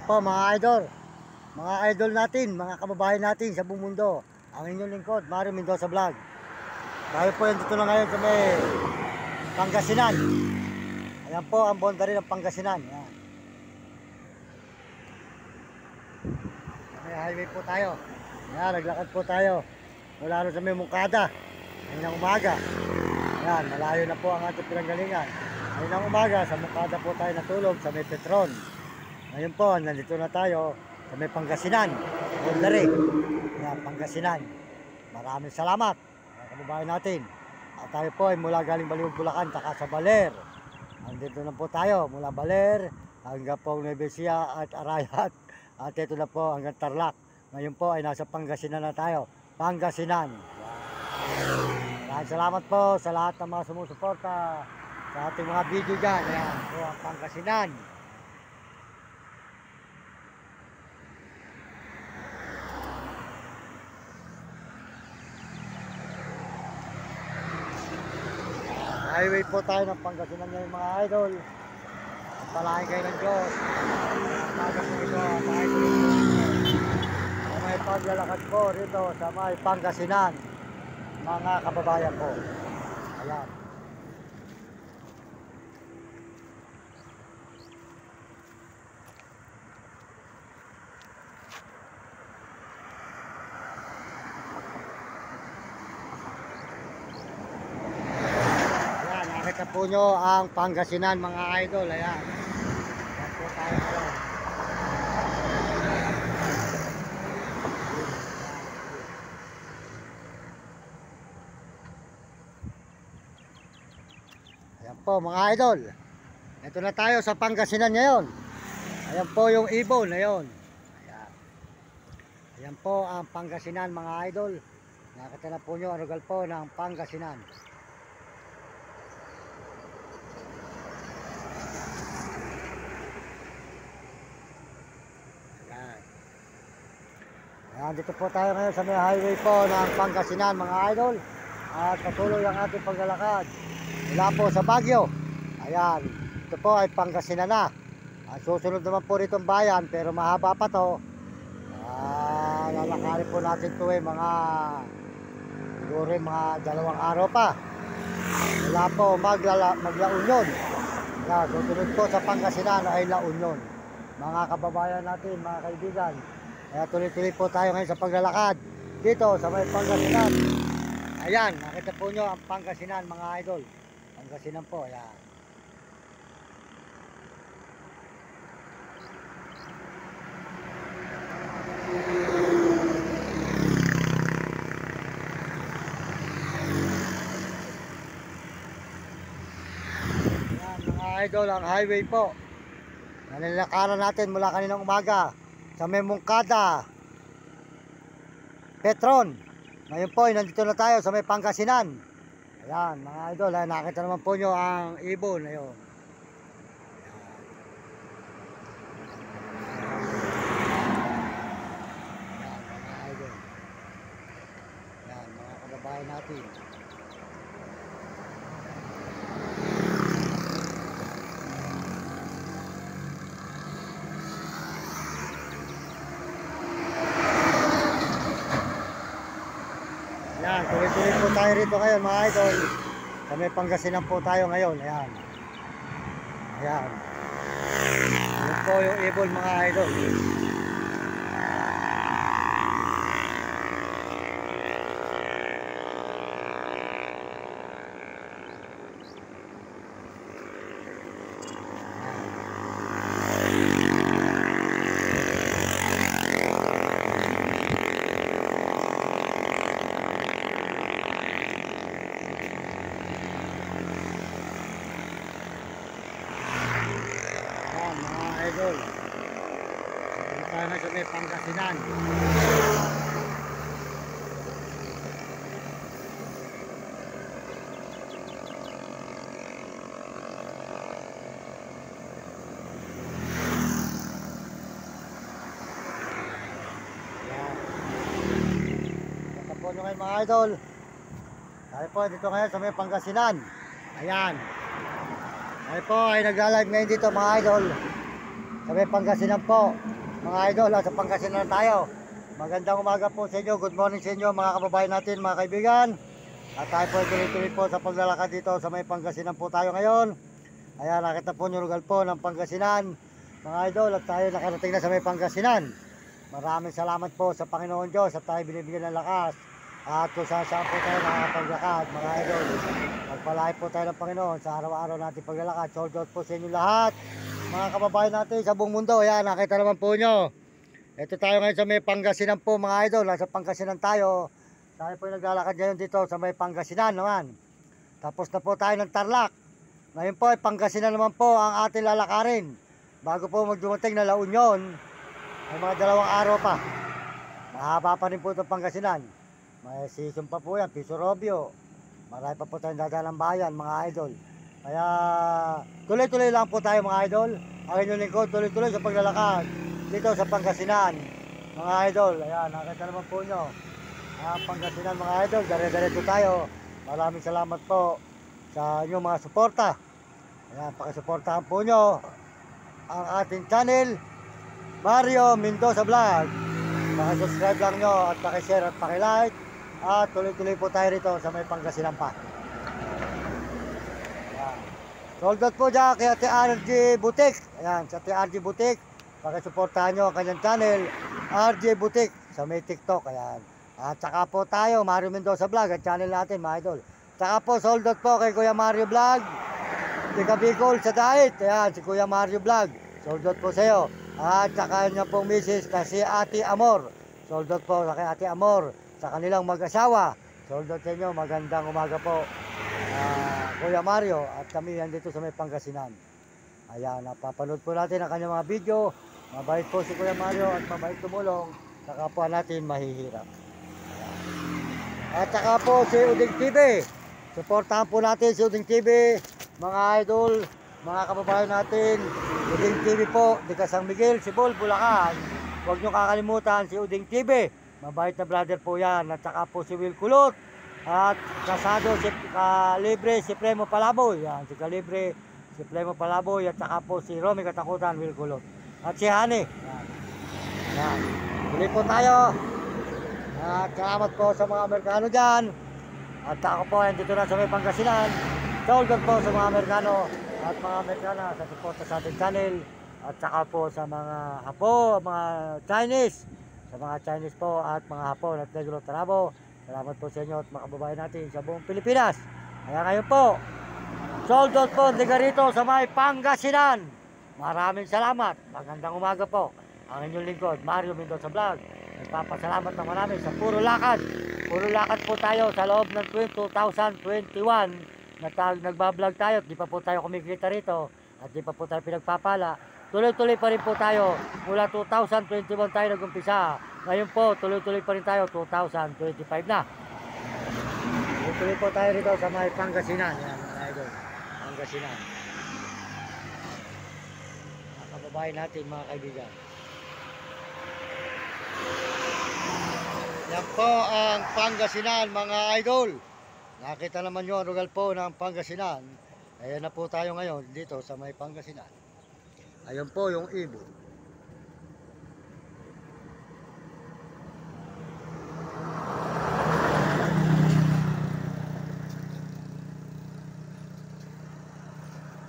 po mga idol natin, mga kababayan natin sa buong mundo. Ang inyong lingkod, Mario Mendoza Vlog. Tayo po yan dito na ngayon sa may Pangasinan. Ayan po ang boundary ng Pangasinan. Ayan. May highway po tayo. Ayan, naglakad po tayo mula sa may Mungkada. Ngayon ng umaga. Ayan, malayo na po ang ating pinanggalingan. Ngayon ng umaga, sa Mungkada po tayo natulog sa may Petron. Ngayon po, nandito na tayo sa may Pangasinan. Boundary. Ayan, Pangasinan. Maraming salamat mga kababayan natin. At tayo po ay mula galing Baliwag, Bulacan, taka sa Baler. Andito na po tayo mula Baler hanggang po Nueva Ecija at Arayat. At ito na po hanggang Tarlac. Ngayon po ay nasa Pangasinan na tayo. Pangasinan. Maraming salamat po sa lahat ng mga sumusuporta sa ating mga video dyan. Ayan po ang Pangasinan. Highway po tayo ng Pangasinan ngayon mga idol. Palahin kayo ng Diyos. Magas po ito mga idol. Sa may paglalakad po rito sa may Pangasinan mga kababayan ko. Ayan. Nakita po nyo ang Pangasinan mga idol. Ayan. Ayan po tayo ngayon. Ayan po mga idol. Ito na tayo sa Pangasinan ngayon. Ayan po yung ibon. Ayan. Ayan. Ayan po ang Pangasinan mga idol. Nakita na po nyo ang lugar po ng Pangasinan. Ayan, dito po tayo ngayon sa may highway po ng Pangasinan mga idol. At patuloy ang ating paglalakad mula po sa Baguio. Ayan, ito po ay Pangasinan na. At susunod naman po rito ang bayan, pero mahaba pa to. Lalakarin po natin ito mga siguro mga 2 araw pa. Mula po magla Union. Ayan, susunod po sa Pangasinan ay La Union. Mga kababayan natin, mga kaibigan, kaya tuloy-tuloy po tayo ngayon sa paglalakad dito sa may Pangasinan. Ayan, nakita po nyo ang Pangasinan mga idol. Pangasinan po, ayan. Ayan mga idol, ang highway po. Nalalakaran natin mula kaninang umaga sa may Mungkada, Petron. Ngayon po ay nandito na tayo sa may Pangasinan. Ayan mga idol, nakita naman po nyo ang ibon. Ayun. Ayan mga idol. Ayan mga kababayan natin. Ayan, tuloy-tuloy po tayo rito ngayon mga idol. Sa may Pangasinan po tayo ngayon. Ayan. Ayan. Ayan po yung ibon mga idol. Idol, dito tayo na sa may Pangasinan. Ito po nyo ngayon mga idol. Tayo po dito ngayon sa may Pangasinan. Ayan. Tayo po ay nagla-live ngayon dito mga idol. sa may Pangasinan po. Mga idol, sa Pangasinan tayo. Magandang umaga po sa inyo. Good morning sa inyo mga kababayan natin, mga kaibigan. At tayo po tuloy-tuloy po sa paglalakad dito sa may Pangasinan po tayo ngayon. Ayan, nakita po yung lugar po ng Pangasinan, mga idol, at tayo nakarating na sa may Pangasinan. Maraming salamat po sa Panginoon Diyos at tayo binibigyan ng lakas. At kung saan po tayo nakapaglakad, mga idol, magpalahay po tayo ng Panginoon sa araw-araw natin paglalakad. Sold out po sa inyo lahat, mga kababayan natin sa buong mundo. Ayan, nakita naman po nyo. Ito tayo ngayon sa may Pangasinan po, mga idol. Nasa Pangasinan tayo. Tayo po yung naglalakad ngayon dito sa may Pangasinan naman. Tapos na po tayo ng Tarlac. Ngayon po ay Pangasinan naman po ang ating lalakarin. Bago po magdumating na La Union, ay mga 2 araw pa. Mahaba pa rin po itong Pangasinan. May season pa po yan, Piso Robio. Marami pa po tayong dadaan ng bayan, mga idol. Kaya tuloy-tuloy lang po tayo, mga idol. Ang inyong lingkod, tuloy-tuloy sa paglalakad dito sa Pangasinan, mga idol. Ayan, nakita naman po nyo ang Pangasinan, mga idol. Dare-dare po tayo. Maraming salamat po sa inyong mga suporta. Ayan, pakisuportahan po nyo ang ating channel, Mario Mendoza Vlog. Pakisubscribe lang nyo at pakishare at pakilike. At tuloy-tuloy po tayo rito sa may Pangasinan pa. Ayan. Sold out po dyan kay Ate RG Boutique. Ayan, sa Ate RG Boutique, pakisuportahan nyo ang kanyang channel, RG Boutique, sa may TikTok. Ayan. At saka po tayo, Mario Mendoza Vlog, at channel natin, mga idol. Saka po, sold out po kay Kuya Mario Vlog, Tiga Bicol sa Dait. Ayan, si Kuya Mario Vlog, sold out po sa iyo. At saka niya pong misis na si Ate Amor, sold out po sa kay Ate Amor, sa kanilang mag-asawa. Sold out sa inyo, magandang umaga po, Kuya Mario. At kami yan dito sa may Pangasinan. Ayan, napapanood po natin ang kanyang mga video. Mabait po si Kuya Mario at mabait tumulong sa kapwa natin mahihirap. At saka po si Uding TV. Suportahan po natin si Uding TV, mga idol, mga kababayan natin. Uding TV po, di ka San Miguel, Sibol, Bulacan. Huwag nyo kakalimutan si Uding TV. Mabait na brother po yan. At saka po si Will Kulot. At kasado si Kalibre, si Premo Palaboy. Yan, si Kalibre, si Premo Palaboy. At saka po si Romy Katakutan, Will Kulot. At si Hani. Yan. Yan. Tuloy po tayo. At salamat po sa mga Amerikano dyan. At ako po ay dito na sa may Pangasinan. Sold out po sa mga Amerikano at mga Amerikana sa suporta sa ating channel. At saka po sa mga Hapo, mga Chinese. Sa mga Chinese po at mga Hapon at Negro Tarabo. Salamat po sa inyo at mga kababayan natin sa buong Pilipinas. Kaya ngayon po, sold out po diga rito sa may Pangasinan. Maraming salamat. Magandang umaga po. Ang inyong lingkod, Mario Mendoza Vlog. Nagpapasalamat ng marami sa puro lakad. Puro lakad po tayo sa loob ng 2021 na nagbablog tayo at di pa po tayo kumikita rito at di pa po tayo pinagpapala. Tuloy-tuloy pa rin po tayo. Mula 2021 tayo nag-umpisa. Ngayon po, tuloy-tuloy pa rin tayo. 2025 na. Tuloy-tuloy po tayo rito sa may Pangasinan. Yan, mga idol. Pangasinan. Mga kababayan natin, mga kaibigan. Yan po ang Pangasinan, mga idol. Nakita naman nyo ang lugar po ng Pangasinan. Ayan na po tayo ngayon dito sa may Pangasinan. Ayan po yung ibon.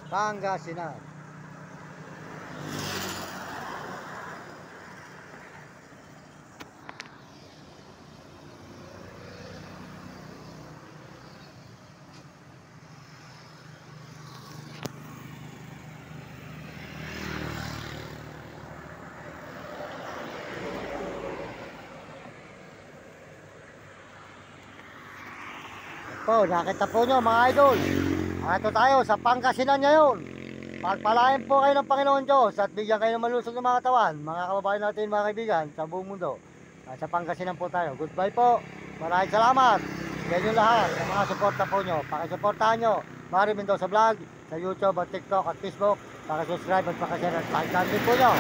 Pangasinan. Po, nakita po nyo mga idol. Ito tayo sa Pangasinan ngayon. Pagpalain po kayo ng Panginoon Diyos at bigyan kayo ng malusog ng mga katawan, mga kababayan natin, mga kaibigan sa buong mundo. Sa Pangasinan po tayo. Goodbye po. Maraming salamat. Ganyan yung lahat sa mga suporta po nyo. Pakisuportahan nyo Mario Mendoza Vlog sa YouTube at TikTok at Facebook. Pakisubscribe at pakishare at pakicomment po nyo.